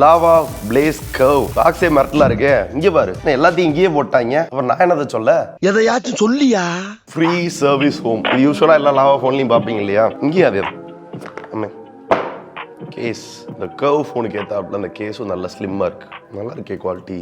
Lava place curve. பாக்ஸே மரத்துல இருக்கு. இங்க பாரு, எல்லாத்தையும் இங்கேயே போட்டாங்க. அப்புறம் நான் என்னதை சொல்ல? எதையாச்சும் சொல்லியா? Free service home. இது யூஸ்வலா எல்லா லாவா போன்லயும் பாப்பீங்க இல்லையா? இங்கேயும் அதே கேஸ். இந்த கர்வ் போனுக்கு ஏத்தாப்புல அந்த கேஸும் நல்ல ஸ்லிம்மா இருக்கு. நல்லா இருக்கே குவாலிட்டி.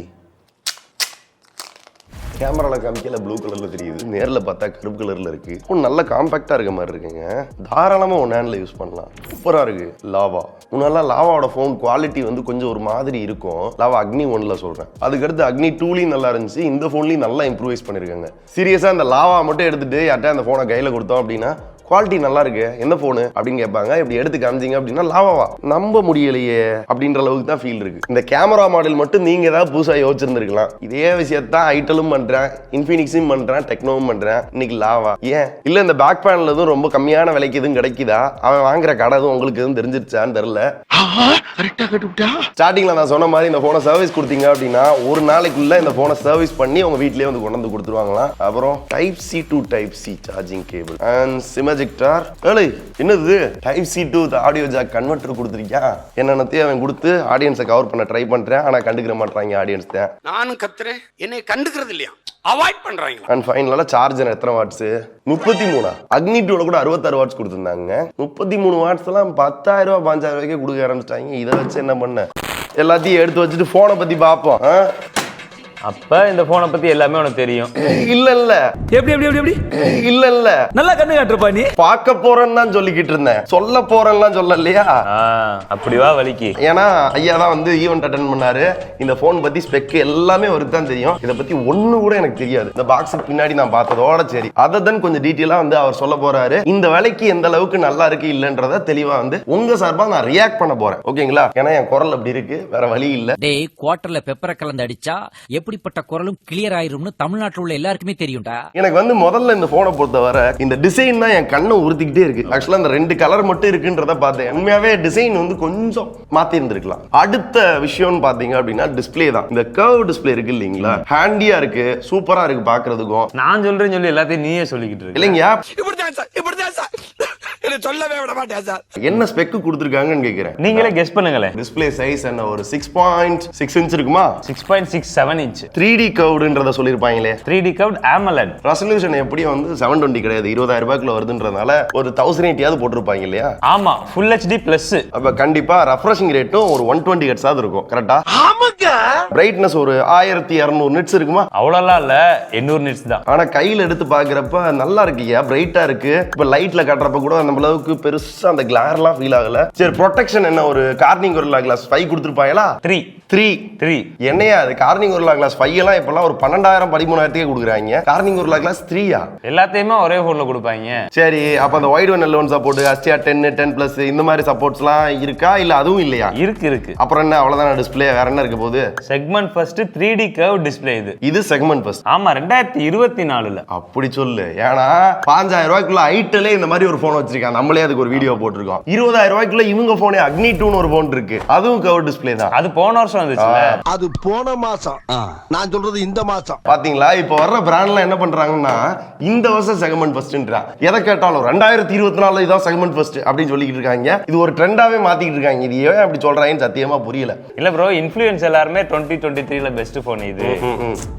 கேமரால காமிக்கல ப்ளூ கலர்ல தெரியுது, நேர்ல பார்த்தா கருப்பு கலர்ல இருக்கு. நல்ல காம்பாக்டா இருக்க மாதிரி இருக்குங்க. தாராளமா ஒன் ஹேண்ட்ல யூஸ் பண்ணலாம். சூப்பரா இருக்கு லாவா. முன்னெல்லாம் லாவாவோட ஃபோன் குவாலிட்டி வந்து கொஞ்சம் ஒரு மாதிரி இருக்கும். லாவா அக்னி 1ல சொல்றேன். அதுக்கடுத்து அக்னி 2லயும் நல்லா இருந்துச்சு. இந்த ஃபோன்லயும் நல்லா இம்ப்ரூவைஸ் பண்ணிருக்காங்க. சீரியஸா இந்த லாவா மட்டும் எடுத்துட்டு யார்ட்டா அந்த ஃபோனை கையில கொடுத்தோம் அப்படின்னா குவாலிட்டி நல்லா இருக்கு, என்ன போனு அப்படின்னு கேட்பாங்க. இப்படி எடுத்து காமிச்சிங்க அப்படின்னா லாவாவா நம்ப முடியலையே அப்படின்ற அளவுக்கு தான் ஃபீல் இருக்கு. இந்த கேமரா மாடல் மட்டும் நீங்க ஏதாவது புதுசா யோசிச்சிருந்திருக்கலாம். இதே விஷயத்தான் ஐட்டலும் பண்றேன், இன்ஃபினிக்ஸும் பண்றேன், டெக்னோவும் பண்றேன். இன்னைக்கு லாவா ஏன் இல்ல? இந்த பேக் பேனல் எதுவும் ரொம்ப கம்மியான விலைக்கு எதுவும் கிடைக்குதா? அவன் வாங்குற கடை எதுவும் உங்களுக்கு எதுவும் தெரிஞ்சிருச்சான்னு தெரியல. ஸ்டார்டிங்ல நான் சொன்ன மாதிரி இந்த போனை சர்வீஸ் கொடுத்தீங்க அப்படின்னா ஒரு நாளைக்குள்ள இந்த போனை சர்வீஸ் பண்ணி உங்க வீட்லயே வந்து கொண்டு வந்து கொடுத்துருவாங்களாம். அப்புறம் type C to type C charging cable and சிமஜெக்டார். என்னது type C to audio jack converter கொடுத்துருக்கியா? என்னென்னத்தையும் அவன் கொடுத்து ஆடியன்ஸை கவர் பண்ண ட்ரை பண்றேன். ஆனா கண்டுக்கிற மாட்டாங்க ஆடியன்ஸ் தான். நானும் கத்துறேன், என்னை கண்டுக்கிறது இல்லையா? அவாய்ட் பண்றாங்க. அண்ட் ஃபைனலா சார்ஜர் எத்தனை வாட்ஸ்? 33. அக்னி 2ல கூட 66 வாட்ஸ் கொடுத்துருந்தாங்க. 33 வாட்ஸ் எல்லாம் 10,000 ரூபாய் 5,000 ரூபாய்க்கு கொடுக்க ஆரம்பிச்சிட்டாங்க. இதை வச்சு என்ன பண்ண? எல்லாத்தையும் எடுத்து வச்சுட்டு போனை பத்தி பார்ப்போம். அப்ப இந்த போனை பத்தி எல்லாமே உனக்கு தெரியும். இல்ல இல்ல எப்படி எப்படி எப்படி எப்படி இல்ல இல்ல நல்லா கண்ணு காட்டுறப்பா நீ. பார்க்க போறேன்னு தான் சொல்லிக்கிட்டு இருந்தேன், சொல்ல போறேன்லாம் சொல்ல இல்லையா? அப்படிவா வலிக்கு. ஏன்னா ஐயா தான் வந்து ஈவெண்ட் அட்டென்ட் பண்ணாரு. இந்த போன் பத்தி ஸ்பெக் எல்லாமே அவருக்கு தான் தெரியும். இதை பத்தி ஒண்ணு கூட எனக்கு தெரியாது. இந்த பாக்ஸுக்கு பின்னாடி நான் பார்த்ததோட சரி, அதை தான் கொஞ்சம் டீட்டெயிலா வந்து அவர் சொல்ல போறாரு. இந்த விலைக்கு எந்த அளவுக்கு நல்லா இருக்கு இல்லன்றத தெளிவா வந்து உங்க சார்பா நான் ரியாக்ட் பண்ண போறேன். ஓகேங்களா? ஏன்னா என் குரல் அப்படி இருக்கு, வேற வழி இல்ல. டேய், குவார்டர்ல பெப்பரை கலந்து அடிச்சா எப்படிப்பட்ட குரலும் கிளியர் ஆயிரும்னு தமிழ்நாட்டில் உள்ள எல்லாருக்குமே தெரியும்டா. எனக்கு வந்து முதல்ல இந்த போனை பொறுத்தவரை இந்த டிசைன் தான் என் கண்ணை உறுத்திக்கிட்டே இருக்கு. ஆக்சுவலா இந்த 2 கலர் மட்டும் இருக்குன்றத பார்த்தேன். உண்மையாவே டிசைன் வந்து கொஞ்சம் மாத்தி இருந்திருக்கலாம். அடுத்த விஷயம்னு பாத்தீங்க அப்படின்னா டிஸ்பிளே தான். இந்த கர்வ் டிஸ்பிளே இருக்கு இல்லீங்களா, ஹேண்டியா இருக்கு, சூப்பரா இருக்கு பாக்குறதுக்கும். நான் சொல்றேன்னு சொல்லி எல்லாத்தையும் நீயே சொல்லிக்கிட்டு இருக்க இல்லைங்கயா? இப்படிதான் சார், இப்படிதான் சார். என்ன சொல்லவே விட மாட்டேன் சார். என்ன ஸ்பெக் கொடுத்துருக்காங்கன்னு கேக்குறேன். நீங்களே கெஸ் பண்ணுங்களேன். டிஸ்பிளே சைஸ் என்ன ஒரு 6.6 இன்ச் இருக்குமா? 6.67 inch. 3D கர்வ்டுன்றத சொல்லிருப்பாங்களே. 3D curved AMOLED. Resolution எப்படி வந்து 720 கிடையாது, 20,000 ரூபாய்க்குள்ள வருதுன்றதுனால ஒரு 1080 போட்டிருப்பாங்க இல்லையா? ஆமா, Full HD Plus. அப்ப கண்டிப்பா ரெஃப்ரெஷிங் ரேட்டும் ஒரு 120 ஹெர்ட்ஸ் ஆது இருக்கும். கரெக்ட்டா? ஆமாங்க. பிரைட்னஸ் ஒரு 1200 நிட்ஸ் இருக்குமா? அவ்வளவுலாம் இல்ல, 800 நிட்ஸ் தான். ஆனா கையில எடுத்து பாக்குறப்ப நல்லா இருக்குயா, பிரைட்டா இருக்கு. இப்ப லைட்ல காட்டுறப்ப கூட அந்த அளவுக்கு பெருசா அந்த கிளார்லாம் ஃபீல் ஆகல. சரி, ப்ரொடெக்ஷன் என்ன ஒரு கார்னிங் கொரில்லா கிளாஸ் 5 கொடுத்துருப்பாங்களா? 3 என்னையா அது? கார்னிங் கொரில்லா கிளாஸ் 5 எல்லாம் இப்பெல்லாம் ஒரு 12,000 13,000 கொடுக்குறாங்க. கார்னிங் கொரில்லா கிளாஸ் 3யா? எல்லாத்தையுமே ஒரே போன்ல கொடுப்பாங்க. சரி, அப்ப அந்த white one L1 support, HDR 10+ இந்த மாதிரி சப்போர்ட்ஸ்லாம் இருக்கா இல்ல அதுவும் இல்லையா? இருக்கு. அப்புறம் என்ன, அவ்வளவுதான் டிஸ்ப்ளே, வேற என்ன இருக்க போகுது? Segment first 3D curve display இது செக்மெண்ட் ஃபர்ஸ்ட். ஆமா, 2024ல. அப்படி சொல்லு. ஏன்னா 5,000 ரூபாய்க்குள்ள ஐட்டலே இந்த மாதிரி ஒரு போன் வச்சிருக்காங்க. நம்மளே அதுக்கு ஒரு வீடியோ போட்டிருக்கோம். 20,000 ரூபாய்க்குள்ள இவங்க போனே அக்னி 2னு ஒரு போன் இருக்கு. அதுவும் கர்வ் டிஸ்ப்ளே தான். அது போன வருஷம் வந்துச்சுல. அது போன மாசம். நான் சொல்றது இந்த மாசம். பாத்தீங்களா? இப்ப வர்ற பிராண்ட்லாம் என்ன பண்றாங்கன்னா இந்த வருஷம் செக்மெண்ட் ஃபர்ஸ்ட்ன்றாங்க. எதை கேட்டாலும் 2024 இதான் செக்மெண்ட் ஃபர்ஸ்ட் அப்படின்னு சொல்லிட்டு இருக்காங்க. இது ஒரு ட்ரெண்டாவே மாத்திட்டு இருக்காங்க. இது ஏன் அப்படி சொல்றாங்கன்னு சத்தியமா புரியல. இல்ல ப்ரோ, இன்ஃப்ளூயன்ஸ் எல்லாரும் 2023ல பெஸ்ட் போன் இது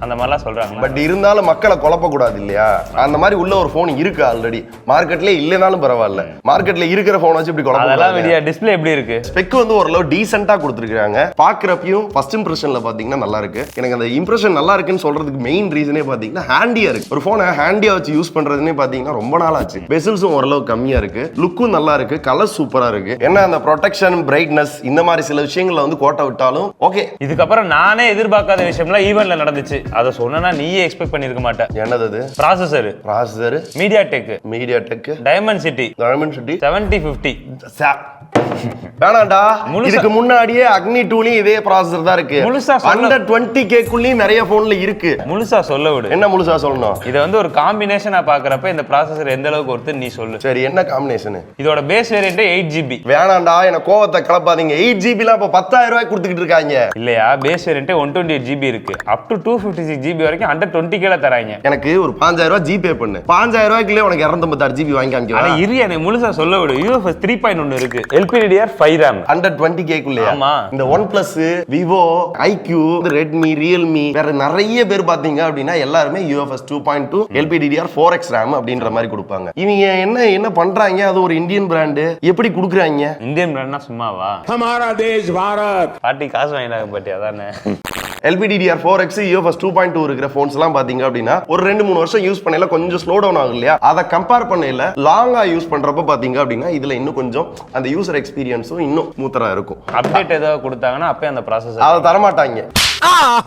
அந்த மாதிரிலாம் சொல்றாங்க. பட் இருந்தாலும் மக்களை குழப்ப கூடாது இல்லையா? அந்த மாதிரி உள்ள ஒரு போன் இருக்கு ஆல்ரெடி மார்க்கெட்ல. இல்லனாலும் பரவாயில்ல, மார்க்கெட்ல இருக்கிற போன் வச்சு இப்படி குழப்பம். அதெல்லாம் விடியா. டிஸ்ப்ளே எப்படி இருக்கு? ஸ்பெக் வந்து ஓரளவு டீசென்ட்டா கொடுத்துருக்காங்க. பாக்குறப்பையும் ஃபர்ஸ்ட் இம்ப்ரெஷன்ல பாத்தீங்கன்னா நல்லா இருக்கு. எனக்கு அந்த இம்ப்ரெஷன் நல்லா இருக்குன்னு சொல்றதுக்கு மெயின் ரீசனே பாத்தீங்கன்னா ஹேண்டியா இருக்கு. ஒரு போனை ஹேண்டியா வச்சு யூஸ் பண்றதுன்னே பாத்தீங்கன்னா ரொம்ப நாள் ஆச்சு. பெசல்ஸும் ஓரளவு கம்மியா இருக்கு, லுக்கும் நல்லா இருக்கு, கலர் சூப்பரா இருக்கு. என்ன அந்த ப்ரொடெக்ஷன், பிரைட்னஸ் இந்த மாதிரி சில விஷயங்கள்ல வந்து கோட்டை விட்டாலும் ஓகே. இதுக்கப்புறம் நானே எதிர்பார்க்காத விஷயம்லாம் ஈவென்ட்ல நடந்துச்சு. அதை சொன்னா நீயே எக்ஸ்பெக்ட் பண்ணிருக்க மாட்டேன். என்னது அது? Processor MediaTek Dimensity 7050. வேணாண்டா, இதுக்கு முன்னாடியே அக்னி 2லயும் இதே ப்ராசஸர் தான் இருக்கு. அண்டர் 20K குள்ளயும் நிறைய போன்ல இருக்கு. முழுசா சொல்ல விடு. என்ன முழுசா சொல்லணும்? இத வந்து ஒரு காம்பினேஷனா பாக்குறப்ப இந்த ப்ராசஸர் எந்த அளவுக்கு ஒருத்தர் நீ சொல்லு. சரி, என்ன காம்பினேஷன்? இதோட பேஸ் வேரியன்ட் 8GB. வேணாண்டா, என்ன கோவத்தை கிளப்பாதீங்க. 8GB இப்ப 10,000 ரூபாய் கொடுத்துக்கிட்டு இருக்காங்க இல்லையா? பேஸ் வேரியன்ட் 128GB இருக்கு. அப் டு 256GB வரைக்கும் அண்டர் 20K தராங்க. எனக்கு ஒரு 5,000 ரூபாய் ஜிபே பண்ணு. 5,000 ரூபாய்க்குள்ளே உனக்கு 256GB வாங்கி காமிக்க. ஆனா இரு, எனக்கு முழுசா சொல்ல விடு. UFS 3.1 இருக்கு. LPWAN LPDDR5 RAM. 120K ஆமா. இந்த OnePlus, Vivo, iQOO, Redmi, Realme, வேற நிறைய பேர் பாத்தீங்க அப்படின்னா எல்லாருமே UFS 2.2 LPDDR4X RAM அப்படின்ற மாதிரி கொடுப்பாங்க. இவங்க என்ன பண்றாங்க? அது ஒரு இந்தியன் பிராண்டு, எப்படி கொடுக்குறாங்க? இந்தியன் பிராண்ட்னா சும்மாவா? हमारा देश भारत பாட்டி காசு வாங்கினாங்க பாட்டி, அதானே. LPDDR4X UFS 2.2 இருக்கிற போன்ஸ் எல்லாம் பாத்தீங்க அப்படின்னா ஒரு 2-3 வருஷம் யூஸ் பண்ணல கொஞ்சம் ஸ்லோ டவுன் ஆகும் இல்லையா? அதை கம்பேர் பண்ணல லாங்கா யூஸ் பண்றப்ப பாத்தீங்க அப்படின்னா இதுல இன்னும் கொஞ்சம் அந்த யூசர் எக்ஸ்பீரியன்ஸும் இன்னும் ஸ்மூத்தரா இருக்கும். அப்டேட் ஏதாவது கொடுத்தாங்கன்னா அப்பயே அந்த ப்ராசஸ் அதை தரமாட்டாங்க.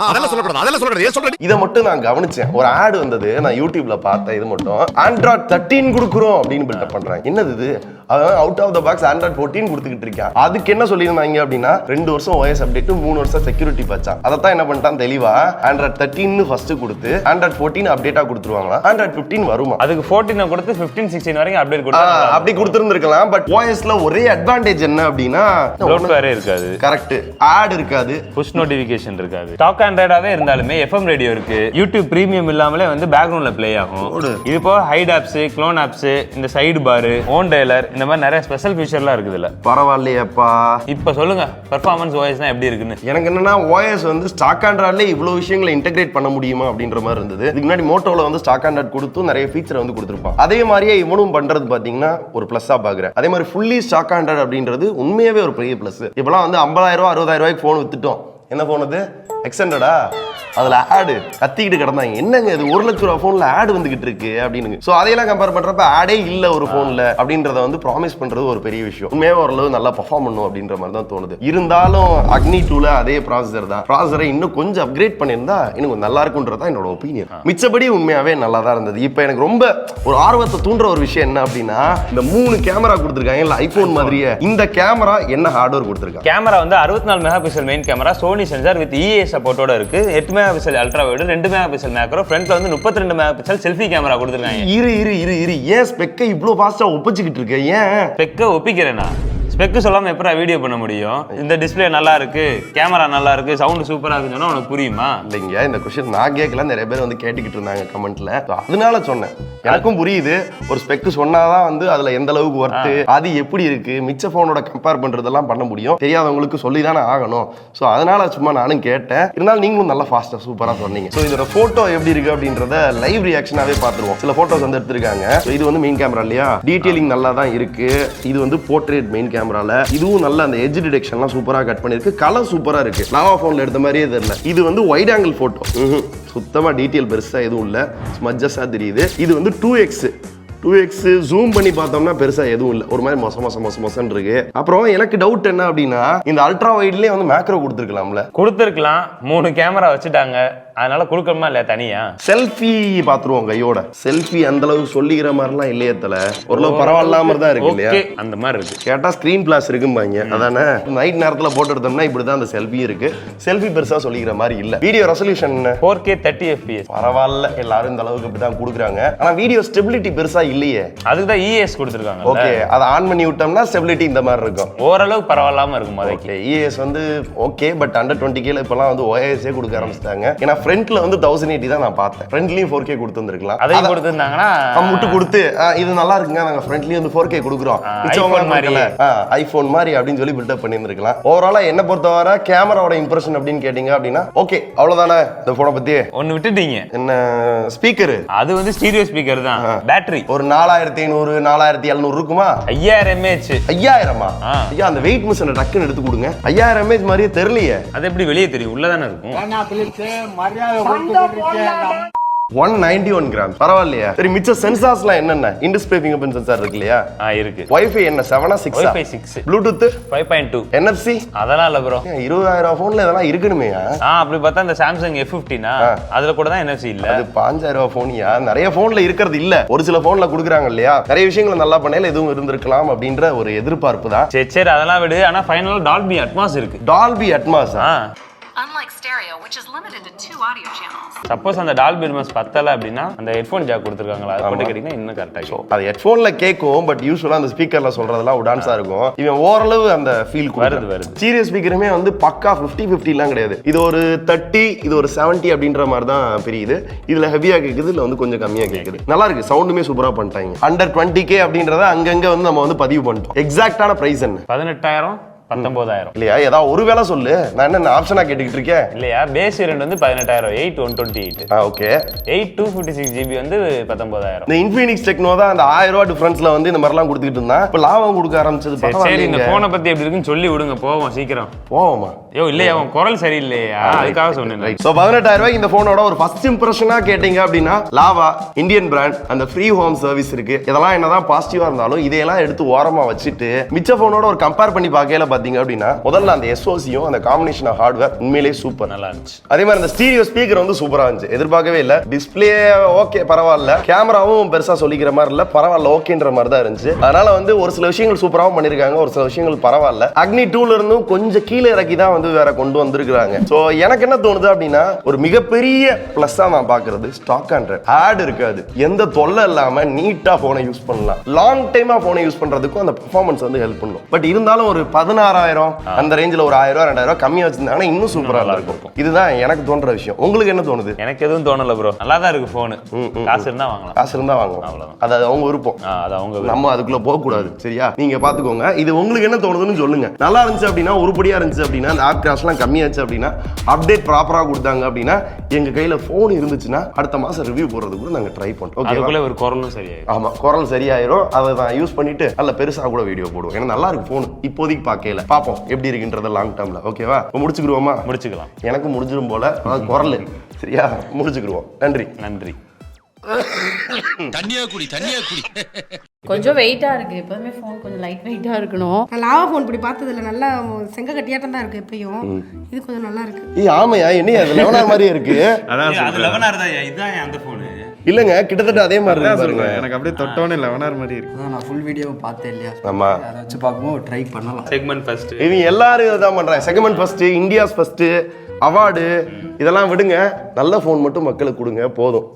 அதெல்லாம் சொல்லக்கூடாது ஏன் சொல்றேன்? இதை மட்டும் நான் கவனிச்சேன். ஒரு ஆட் வந்தது, நான் யூடியூப்ல பார்த்தேன். இது மட்டும் Android 13 கொடுக்குறோம் அப்படின்னு பில்டப் பண்றாங்க. என்னது இது? அதான் out of the box Android 14 கொடுத்துக்கிட்டு இருக்கேன். அதுக்கு என்ன சொல்லியிருந்தாங்க அப்படின்னா 2 வருஷம் OS அப்டேட், 3 வருஷம் செக்யூரிட்டி பச்சான். அதைத்தான் என்ன பண்ணிட்டான் தெளிவா, Android 13 ஃபர்ஸ்ட் கொடுத்து Android 14 அப்டேட்டா கொடுத்துருவாங்களா? Android 15 வருமா? அதுக்கு 14 கொடுத்து 15, 16 வரைக்கும் அப்டேட் கொடுத்தா அப்படி கொடுத்துருந்துருக்கலாம். பட் OSல ஒரே அட்வான்டேஜ் என்ன அப்படின்னா ப்ளோட்வேர் இருக்காது. கரெக்ட், ஆட் இருக்காது, புஷ் நோட்டிஃபிகேஷன் இருக்காது. ஸ்டாக் ஆண்ட்ராய்டாவே இருந்தாலுமே FM ரேடியோ இருக்கு. யூடியூப் பிரீமியம் இல்லாமலே வந்து பேக்ரவுண்ட்ல ப்ளே ஆகும். இது போக ஹைட் ஆப்ஸ், க்ளோன் ஆப்ஸ், இந்த சைடு பார், ஓன் டயலர், இந்த மாதிரி நிறைய ஸ்பெஷல் ஃபீச்சர்லாம் இருக்குதுல. பரவாயில்லையப்பா. இப்ப சொல்லுங்க பெர்ஃபார்மன்ஸ் OSனா எப்படி இருக்குன்னு. எனக்கு என்னன்னா OS வந்து ஸ்டாக் ஆண்ட்ராய்ட்ல இவ்வளவு விஷயங்களை இன்டெகிரேட் பண்ண முடியுமா அப்படின்ற மாதிரி இருந்தது. இதுக்கு முன்னாடி மோட்டோல வந்து ஸ்டாக் ஆண்ட்ராய்ட் கொடுத்து நிறைய ஃபீச்சர் வந்து கொடுத்துருப்பான். அதே மாதிரியே இவனும் பண்றது பாத்தீங்கன்னா ஒரு பிளஸ்ஸா பாக்குறேன். அதே மாதிரி ஃபுல்லி ஸ்டாக் ஆண்ட்ராய்ட் அப்படின்றது உண்மையாவே ஒரு பெரிய பிளஸ். இப்பெல்லாம் வந்து 50,000 ரூபாய் 60,000 ரூபாய்க்கு போன் வித்துட்டோம். என்ன போன் அது? எக்ஸ்டெண்டடா? அதுல ஆடு கத்திக்கிட்டு கிடந்தாங்க. என்னங்க இது 1 லட்ச ரூபா போன்ல ஆடு வந்துகிட்டு இருக்கு அப்படின்னு. சோ அதையெல்லாம் கம்பேர் பண்றப்ப ஆடே இல்ல ஒரு போன்ல அப்படின்றத வந்து ப்ராமிஸ் பண்றது ஒரு பெரிய விஷயம். உண்மையாவே ஓரளவு நல்லா பெர்ஃபார்ம் பண்ணும் அப்படின்ற மாதிரி தான் தோணுது. இருந்தாலும் அக்னி 2ல அதே ப்ராசஸர் தான். ப்ராசஸரை இன்னும் கொஞ்சம் அப்கிரேட் பண்ணியிருந்தா இன்னும் கொஞ்சம் நல்லா இருக்கும்ன்றதா என்னோட ஒப்பீனியன். மிச்சபடி உண்மையாவே நல்லா தான் இருந்தது. இப்போ எனக்கு ரொம்ப ஒரு ஆர்வத்தை தூண்டுற ஒரு விஷயம் என்ன அப்படின்னா இந்த 3 கேமரா கொடுத்துருக்காங்க இல்ல ஐபோன் மாதிரியே. இந்த கேமரா என்ன ஹார்ட்வேர் கொடுத்துருக்காங்க? கேமரா வந்து 64 megapixel main camera, Sony sensor with EA சப்போர்ட்டோட இருக்கு. 8 megapixel ultra wide, 2 megapixel macro, ஃப்ரண்ட்ல வந்து 32 மெகா பிக்சல் செல்ஃபி கேமரா கொடுத்துருக்காங்க. இரு ஏன் ஸ்பெக்கை இவ்ளோ ஃபாஸ்டா ஒப்பிச்சுக்கிட்டு இருக்க? ஏன் ஸ்பெக்கை ஒப்பிக்கிறேனா? ஸ்பெக் சொல்லாம எப்பரா வீடியோ பண்ண முடியும்? இந்த டிஸ்பிளே நல்லா இருக்கு, கேமரா நல்லா இருக்கு, சவுண்ட் சூப்பரா இருக்குன்னு சொன்னா உனக்கு புரியுமா? இல்லைங்க, இந்த क्वेश्चन நான் கேட்கல, நிறைய பேர் வந்து கேட்டுக்கிட்டு இருந்தாங்க கமெண்ட்ல. அதனால சொன்னேன். எனக்கும் புரியுது ஒரு ஸ்பெக் சொன்னாதான் வந்து அதுல எந்த அளவுக்கு ஒர்த்து, அது எப்படி இருக்கு, மிச்ச போனோட கம்பேர் பண்றதெல்லாம் பண்ண முடியும். தெரியாதவங்களுக்கு சொல்லி தானே ஆகணும். ஸோ அதனால சும்மா நானும் கேட்டேன். இருந்தாலும் நீங்களும் நல்லா ஃபாஸ்டா சூப்பரா சொன்னீங்க. ஸோ இதோட போட்டோ எப்படி இருக்கு அப்படின்றத லைவ் ரியாக்ஷனாவே பார்த்துருவோம். சில போட்டோஸ் வந்து எடுத்திருக்காங்க. இது வந்து மெயின் கேமரா இல்லையா, டீடைலிங் நல்லா தான் இருக்கு. இது வந்து போர்ட்ரேட் மெயின் கேமரால, இதுவும் நல்ல அந்த எட்ஜ் டிடெக்ஷன்லாம் சூப்பரா கட் பண்ணிருக்கு. கலர் சூப்பரா இருக்கு. லாவா போன்ல எடுத்த மாதிரியே தெரியல. இது வந்து வைட் ஆங்கிள் போட்டோ, சுத்தமா டீடைல் பெருசா எதுவும் இல்ல, ஸ்மஜஸா தெரியுது. இது வந்து 2x ஜூம் பண்ணி பார்த்தோம்னா பெருசா எதுவும் இல்ல, ஒரு மாதிரி மொசம் இருக்கு. அப்புறம் எனக்கு டவுட் என்ன அப்படின்னா இந்த அல்ட்ரா வைட்லயே வந்து மேக்ரோ கொடுத்துருக்கலாம்ல? கொடுத்துருக்கலாம். 3 கேமரா வச்சுட்டாங்க, அதனால கொடுக்கணுமா இல்லையா? தனியா செல்ஃபி பாத்துருவோம் கையோட. செல்ஃபி அந்த அளவுக்கு சொல்லிக்கிற மாதிரிலாம் இல்லையே தல, ஓரளவு பரவாயில்லாம தான் இருக்கு இல்லையா? அந்த மாதிரி இருக்கு. கேட்டா ஸ்கிரீன் பிளாஸ் இருக்கும்பாங்க, அதானே? நைட் நேரத்துல போட்டு எடுத்தோம்னா இப்படிதான் அந்த செல்ஃபி இருக்கு. செல்ஃபி பெருசா சொல்லிக்கிற மாதிரி இல்ல. வீடியோ ரெசல்யூஷன் 4K 30 FPS பரவாயில்ல, எல்லாரும் இந்த அளவுக்கு இப்படிதான் கொடுக்குறாங்க. ஆனா வீடியோ ஸ்டெபிலிட்டி பெருசா இல்லையே. அதுக்கு தான் ES கொடுத்துருக்காங்க. ஓகே, அதை ஆன் பண்ணி விட்டோம்னா ஸ்டெபிலிட்டி இந்த மாதிரி இருக்கும். ஓரளவு பரவாயில்லாம இருக்கும். அதுக்கு ES வந்து ஓகே, பட் அண்டர் 20K இப்பெல்லாம் வந்து OIS கொடுக்க ஆரம்பிச்சிட்டாங்க. ஏன்னா ஃப்ரண்ட்ல வந்து 1080 தான் நான் பார்த்தேன். ஃப்ரண்ட்லயும் 4K கொடுத்துருக்கலாம். அதையும் கொடுத்துருந்தாங்கன்னா முட்டு கொடுத்து இது நல்லா இருக்குங்க, நாங்க ஃப்ரண்ட்லயும் வந்து 4K கொடுக்குறோம், ஐபோன் மாதிரி அப்படின்னு சொல்லி பில்டப் பண்ணியிருந்திருக்கலாம். ஓவராலா என்ன பொறுத்தவரை கேமராவோட இம்ப்ரெஷன் அப்படின்னு கேட்டீங்க அப்படின்னா ஓகே, அவ்வளவுதானே. இந்த போனை பத்தி ஒன்னு விட்டுட்டீங்க. என்ன ஸ்பீக்கர்? அது வந்து ஸ்டீரியோ ஸ்பீக்கர் தான். பேட்டரி ஒரு 4500 4700 இருக்குமா? 5000 mAh. 5000மா? ஐயா, அந்த வெயிட் மிஷினை டக்குன்னு எடுத்து கொடுங்க. 5000 mAh மாதிரியே தெரியலையே. அது எப்படி வெளியே தெரியும்? உள்ளதானே இருக்கும். 191 கிராம், பரவாயில்லையா? சரி, மிச்ச சென்சார்ஸ்லாம் என்னென்ன? இன் டிஸ்ப்ளே ஃபிங்கர் பிரிண்ட் சென்சார் இருக்கு இல்லையா? இருக்கு. வைஃபை என்ன 7 6? வைஃபை 6. ப்ளூடூத் 5.2. NFC அதெல்லாம் இல்ல ப்ரோ. 20000 போன்ல இதெல்லாம் இருக்கணுமே. அப்படி பார்த்தா இந்த சாம்சங் F15 அதுல கூட தான் NFC இல்ல. அது 5000 போனியா? நிறைய போன்ல இருக்கிறது இல்ல, ஒரு சில போன்ல கொடுக்குறாங்க இல்லையா? நிறைய விஷயங்கள் நல்லா பண்ணல, எதுவும் இருந்திருக்கலாம் அப்படின்ற ஒரு எதிர்பார்ப்பு தான். சரி அதெல்லாம் விடு. ஆனா ஃபைனலா டால்பி அட்மாஸ் இருக்கு. Dolby Atmos? Unlike monophonic stereo, which is limited to 2 audio channels. Suppose அந்த டால்பி அட்மாஸ் பத்தல அப்படின்னா அந்த ஹெட்ஃபோன் ஜாக் கொடுத்துருக்காங்களா அதை போட்டு கேட்டீங்கன்னா இன்னும் கரெக்டாக இருக்கும். அது ஹெட்ஃபோன்ல கேட்கும், பட் யூஸ்வலா அந்த ஸ்பீக்கர்ல சொல்றதெல்லாம் டான்ஸா இருக்கும். இவன் ஓரளவு அந்த ஃபீல் வருது. சீரியஸ் ஸ்பீக்கருமே வந்து பக்கா 50-50 கிடையாது. இது ஒரு 30, இது ஒரு 70 அப்படின்ற மாதிரி தான் பிரியுது. இதுல ஹெவியா கேக்குது, இதுல வந்து கொஞ்சம் கம்மியா கேக்குது. நல்லா இருக்கு, சவுண்டுமே சூப்பரா பண்ணிட்டாங்க. அண்டர் 20K அப்படின்றத அங்கங்க வந்து நம்ம வந்து பதிவு பண்ணிட்டோம். எக்ஸாக்டான பிரைஸ் என்ன? 18,000 19,000 இல்லையா? ஏதாவது ஒரு வேலை சொல்லு, நான் என்ன ஆப்ஷனா கேட்டுக்கிட்டு இருக்கேன். இல்லையா? பேஸ் வேரியன்ட் வந்து 18,000 8/128. ஓகே. 8/256GB வந்து 19,000. இந்த இன்ஃபினிக்ஸ் டெக்னோ தான் அந்த 1000 ரூபாய் டிஃபரன்ஸ்ல வந்து இந்த மாதிரிலாம் கொடுத்துக்கிட்டு இருந்தா இப்ப லாபம் கொடுக்க ஆரம்பிச்சது. சரி, இந்த போனை பத்தி எப்படி இருக்குன்னு சொல்லி விடுங்க, போவோம் சீக்கிரம். போவோமா? ஐயோ இல்லையா, உன் குரல் சரியில்லையா, அதுக்காக சொன்னேன். சோ 18,000 ரூபாய்க்கு இந்த போனோட ஒரு ஃபர்ஸ்ட் இம்ப்ரெஷனா கேட்டீங்க அப்படின்னா லாவா இந்தியன் பிராண்ட், அந்த ஃப்ரீ ஹோம் சர்வீஸ் இருக்கு. இதெல்லாம் என்னதான் பாசிட்டிவா இருந்தாலும் இதையெல்லாம் எடுத்து ஓரமா வச்சுட்டு மிச்ச போனோட ஒரு கம்பேர் பண்ணி பார்க்கல பாத்தீங்க அப்படின்னா முதல்ல அந்த எஸ்ஓசியும் அந்த காம்பினேஷன் ஆஃப் ஹார்ட்வேர் உண்மையிலேயே சூப்பர் நல்லா இருந்துச்சு. அதே மாதிரி அந்த ஸ்டீரியோ ஸ்பீக்கர் வந்து சூப்பரா இருந்துச்சு. எதிர்பார்க்கவே இல்ல. டிஸ்பிளே ஓகே பரவாயில்ல, கேமராவும் பெருசா சொல்லிக்கிற மாதிரி இல்ல, பரவாயில்ல ஓகேன்ற மாதிரி தான் இருந்துச்சு. அதனால வந்து ஒரு சில விஷயங்கள் சூப்பராகவும் பண்ணிருக்காங்க, ஒரு சில விஷயங்கள் பரவாயில்ல. அக்னி 2ல இருந்தும் கொஞ்சம் கீழே இறக்கி தான் வந்து வேற கொண்டு வந்திருக்காங்க. சோ எனக்கு என்ன தோணுது அப்படின்னா ஒரு மிகப்பெரிய பிளஸ்ஸா நான் பாக்குறது ஸ்டாக் ஆண்ட்ராய்டு ஆட் இருக்காது. எந்த தொல்லை இல்லாம நீட்டா போனை யூஸ் பண்ணலாம். லாங் டைமா போனை யூஸ் பண்றதுக்கும் அந்த பெர்ஃபார்மன்ஸ் வந்து ஹெல்ப் பண்ணும். பட் இருந்தாலும் ஒரு 16,000 அந்த ரேஞ்சில் ஒரு 1000 2000 கம்மியா வச்சிருந்தாங்கன்னா இன்னும் சூப்பரா இருக்கும். இதுதான் எனக்கு தோன்ற விஷயம். உங்களுக்கு என்ன தோணுது? எனக்கு எதுவும் தோணல ப்ரோ, நல்லா தான் இருக்கு போன். காசு இருந்தா வாங்கலாம். காசு இருந்தா வாங்கலாம், அது அவங்க விருப்பம். அது அவங்க நம்ம அதுக்குள்ள போக கூடாது. சரியா? நீங்க பாத்துக்கோங்க. இது உங்களுக்கு என்ன தோணுதுன்னு சொல்லுங்க. நல்லா இருந்துச்சு அப்படின்னா, உருப்படியா இருந்துச்சு அப்படின்னா, அந்த ஆப் கிராஷ்லாம் கம்மியாச்சு அப்படின்னா, அப்டேட் ப்ராப்பரா கொடுத்தாங்க அப்படின்னா, எங்க கையில போன் இருந்துச்சுன்னா அடுத்த மாசம் ரிவ்யூ போடுறது கூட நாங்க ட்ரை பண்றோம். அதுக்குள்ள ஒரு குரலும் சரியாயிரும். ஆமா, குரல் சரியாயிரும். அதை நான் யூஸ் பண்ணிட்டு நல்ல பெருசா கூட வீடியோ போடுவோம். ஏன்னா நல்லா இருக்கு போன். இப்போதைக்கு பார்க்கல, பாப்போம் எப்படி இருக்குன்றத லாங் டர்ம்ல. ஓகேவா? முடிச்சுக்கிடுவோமா? முடிச்சுக்கலாம். எனக்கு முடிஞ்சிரும் போல குரல். சரியா? முடிச்சுக்கிடுவோம். நன்றி. தண்ணியா குடி. கொஞ்சம் வெயிட்டா இருக்கு. எப்பவுமே ஃபோன் கொஞ்சம் லைட் வெயிட்டா இருக்கணும். நான் லாவா ஃபோன் இப்படி பார்த்ததுல நல்லா செங்க கட்டியாட்டம் தான் இருக்கு எப்பயும். இது கொஞ்சம் நல்லா இருக்கு. ஆமையா? என்ன அது லெவனார் மாதிரியே இருக்கு. அது லெவனார் தான். இதான் அந்த போன் இல்லங்க, கிட்டத்தட்ட அதே மாதிரி தான் பாருங்க. எனக்கு அப்படியே தொட்டோனே லெவனார் மாதிரி இருக்கு. நான் ஃபுல் வீடியோ பார்த்தேன் இல்லையா? ஆமா, அதை வச்சு பார்க்கும்போது ட்ரை பண்ணலாம். செக்மெண்ட் ஃபர்ஸ்ட் இவங்க எல்லாரும் இதை தான் பண்றாங்க. Segment first, India's first, award இதெல்லாம் விடுங்க. நல்ல ஃபோன் மட்டும் மக்களுக்கு கொடுங்க போதும்.